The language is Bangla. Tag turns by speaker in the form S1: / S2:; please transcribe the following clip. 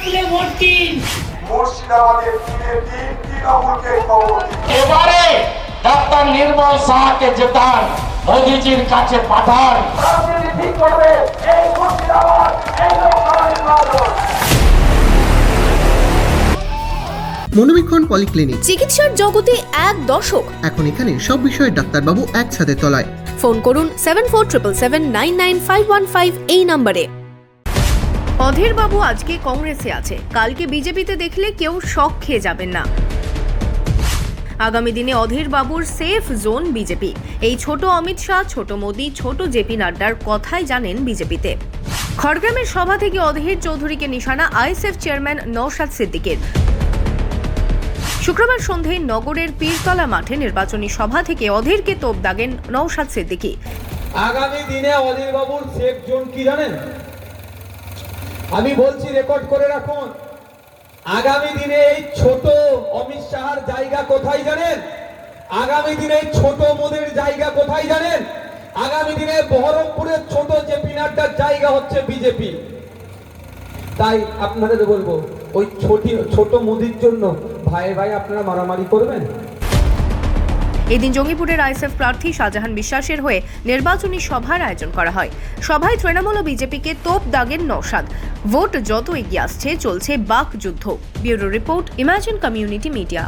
S1: থাকলে ভোট দিন।
S2: মুর্শিদাবাদের বিজেপি তৃণমূলকে খবর দিন।
S3: এবারে ডাক্তার নির্মল সাহাকে জেতান, মোদিজির কাছে পাঠান।
S2: রাজনীতি ঠিক করবে এই মুর্শিদাবাদ, এই লোকসভা নির্বাচন।
S4: মনোবীক্ষণ পলিক্লিনিক,
S5: চিকিৎসার জগতে এক দশক।
S4: এখন এখানে সব বিষয়ে ডাক্তারবাবু একসাথে তলায়।
S5: ফোন করুন 7477799515 এই নম্বরে। অধীর বাবু আজকে কংগ্রেসে আছে, কালকে বিজেপিতে দেখলে কেউ শক খেয়ে যাবেন না। আগামী দিনে অধীর বাবুর সেফ জোন বিজেপি। এই ছোট অমিত শাহ, ছোট মোদি, ছোট জেপি নাড্ডার কথাই জানেন বিজেপিতে। খড়গ্রামের সভা থেকে অধীর চৌধুরীকে নিশানা আইএসএফ চেয়ারম্যান নওশাদ সিদ্দিকীর। শুক্রবার সন্ধ্যায় নগরের পীরতলা মাঠে নির্বাচনী সভা থেকে অধীরকে তোপ দাগেন নওশাদ সিদ্দিকী।
S6: আগামী দিনে অধীর বাবুর সেফ জোন কি জানেন? আমি বলছি, রেকর্ড করে রাখুন। আগামী দিনে এই ছোট অমিত শাহর জায়গা কোথায় জানেন? আগামী দিনে ছোট মোদির জায়গা কোথায় জানেন? আগামী দিনে বহরমপুরের ছোট জেপি নাড্ডার জায়গা হচ্ছে বিজেপি। তাই আপনাদের বলবো, ওই ছোট মোদির জন্য ভাই ভাই আপনারা মারামারি করবেন।
S5: এদিন জঙ্গিপুরের আইএসএফ প্রার্থী শাহজাহান বিশ্বাসের হয়ে নির্বাচনী সভার আয়োজন করা হয়। সভায় তৃণমূল ও বিজেপিকে তোপ দাগেন নওশাদ। ভোট যত এগিয়ে আসছে চলছে বাকযুদ্ধ। Bureau report, imagine community media.